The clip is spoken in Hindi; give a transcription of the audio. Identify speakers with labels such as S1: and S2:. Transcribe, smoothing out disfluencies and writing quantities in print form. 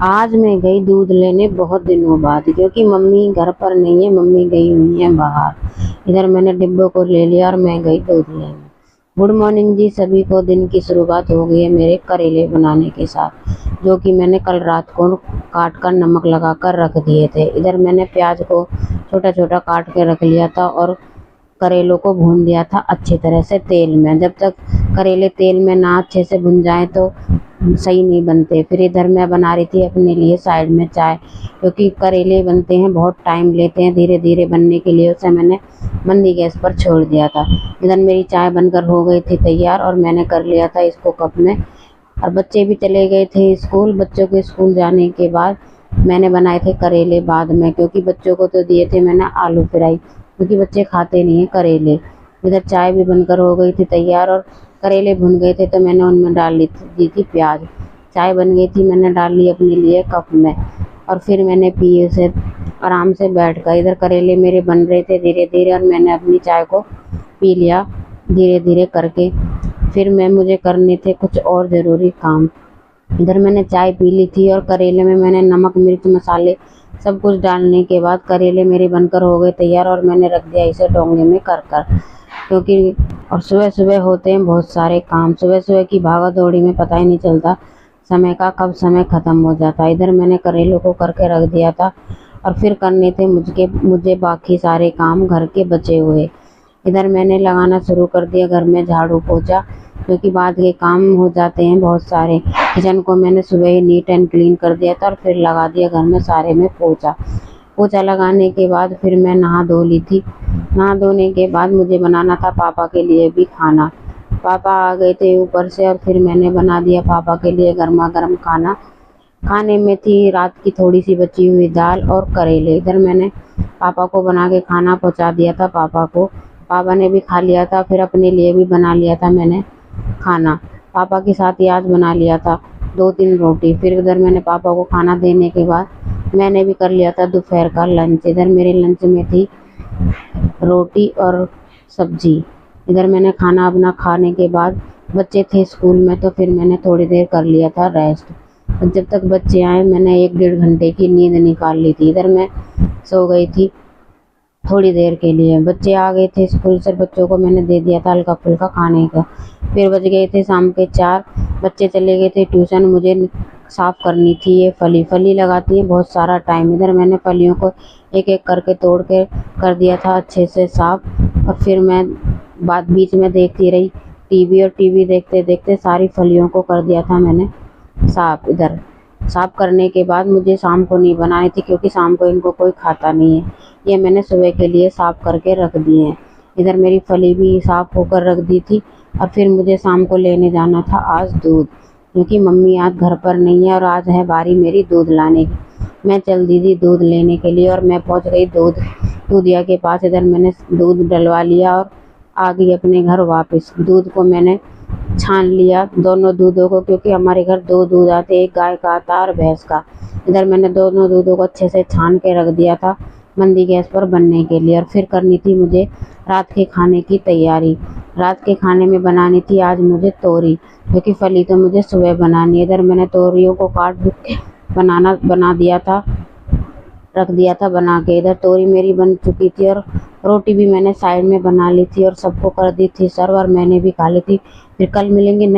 S1: आज मैं गई दूध लेने बहुत दिनों बाद, क्योंकि मम्मी घर पर नहीं है, मम्मी गई हुई है बाहर। इधर मैंने डिब्बों को ले लिया और मैं गई दूध लेने। गुड मॉर्निंग जी सभी को। दिन की शुरुआत हो गई है मेरे करेले बनाने के साथ, जो कि मैंने कल रात को काट कर नमक लगा कर रख दिए थे। इधर मैंने प्याज को छोटा छोटा काट के रख लिया था और करेलों को भून दिया था अच्छी तरह से तेल में। जब तक करेले तेल में ना अच्छे से भुन जाए तो सही नहीं बनते। फिर इधर मैं बना रही थी अपने लिए साइड में चाय, क्योंकि करेले बनते हैं बहुत टाइम लेते हैं धीरे धीरे बनने के लिए, उसे मैंने मंदी गैस पर छोड़ दिया था। इधर मेरी चाय बनकर हो गई थी तैयार और मैंने कर लिया था इसको कप में। और बच्चे भी चले गए थे स्कूल। बच्चों के स्कूल जाने के बाद मैंने बनाए थे करेले बाद में, क्योंकि बच्चों को तो दिए थे मैंने आलू फ्राई, क्योंकि बच्चे खाते नहीं हैं करेले। इधर चाय भी बनकर हो गई थी तैयार और करेले भुन गए थे तो मैंने उनमें डाल दी थी प्याज। चाय बन गई थी, मैंने डाल ली अपने लिए कप में और फिर मैंने पी उसे आराम से बैठकर। इधर करेले मेरे बन रहे थे धीरे धीरे और मैंने अपनी चाय को पी लिया धीरे धीरे करके। फिर मुझे करने थे कुछ और ज़रूरी काम। इधर मैंने चाय पी ली थी और करेले में मैंने नमक मिर्च मसाले सब कुछ डालने के बाद करेले मेरे बनकर हो गए तैयार और मैंने रख दिया इसे डोंगे में कर क्योंकि और सुबह सुबह होते हैं बहुत सारे काम। सुबह सुबह की भागा दौड़ी में पता ही नहीं चलता समय का, कब समय ख़त्म हो जाता। इधर मैंने करेलों को करके रख दिया था और फिर करने थे मुझे बाकी सारे काम घर के बचे हुए। इधर मैंने लगाना शुरू कर दिया घर में झाड़ू पोछा, क्योंकि बाद के काम हो जाते हैं बहुत सारे। किचन को मैंने सुबह ही नीट एंड क्लीन कर दिया था और फिर लगा दिया घर में सारे में पोछा लगाने के बाद फिर मैं नहा धो ली थी। नहा धोने के बाद मुझे बनाना था पापा के लिए भी खाना। पापा आ गए थे ऊपर से और फिर मैंने बना दिया पापा के लिए गर्मा गर्म खाना। खाने में थी रात की थोड़ी सी बची हुई दाल और करेले। इधर मैंने पापा को बना के खाना पहुंचा दिया था पापा को। पापा ने भी खा लिया था, फिर अपने लिए भी बना लिया था मैंने खाना। पापा के साथ ही आज बना लिया था 2-3 रोटी। फिर इधर मैंने पापा को खाना देने के बाद मैंने भी कर लिया था दोपहर का लंच। इधर मेरे लंच में थी रोटी और सब्जी। इधर मैंने खाना अपना खाने के बाद बच्चे थे स्कूल में तो फिर मैंने थोड़ी देर कर लिया था रेस्ट। जब तक बच्चे आए मैंने 1-1.5 घंटे की नींद निकाल ली थी। इधर मैं सो गई थी थोड़ी देर के लिए। बच्चे आ गए थे स्कूल से, बच्चों को मैंने दे दिया था हल्का फुल्का खाने का। फिर बज गए थे शाम के 4, बच्चे चले गए थे ट्यूशन। मुझे साफ़ करनी थी ये फली लगाती है बहुत सारा टाइम। इधर मैंने फलियों को एक एक करके तोड़ के कर दिया था अच्छे से साफ़ और फिर मैं बीच में देखती रही टीवी और टीवी देखते देखते सारी फलियों को कर दिया था मैंने साफ़। इधर साफ़ करने के बाद मुझे शाम को नहीं बनानी थी, क्योंकि शाम को इनको कोई खाता नहीं है। ये मैंने सुबह के लिए साफ़ करके रख दिए हैं। इधर मेरी फली भी साफ़ होकर रख दी थी और फिर मुझे शाम को लेने जाना था आज दूध, क्योंकि मम्मी आज घर पर नहीं है और आज है बारी मेरी दूध लाने की। मैं चल दी थी दूध लेने के लिए और मैं पहुंच गई दूधिया के पास। इधर मैंने दूध डलवा लिया और आ गई अपने घर वापस। दूध को मैंने छान लिया दोनों दूधों को, क्योंकि हमारे घर 2 दूध आते, एक गाय का आता और भैंस का। इधर मैंने दोनों दूधों को अच्छे से छान के रख दिया था मंदी गैस पर बनने के लिए। और फिर करनी थी मुझे रात के खाने की तैयारी। रात के खाने में बनानी थी आज मुझे तोरी, क्योंकि फली तो मुझे सुबह बनानी है। इधर मैंने तोरियों को काट के बना दिया था, रख दिया था बना के। इधर तोरी मेरी बन चुकी थी और रोटी भी मैंने साइड में बना ली थी और सबको कर दी थी सर्व और मैंने भी खा ली थी। फिर कल मिलेंगे नए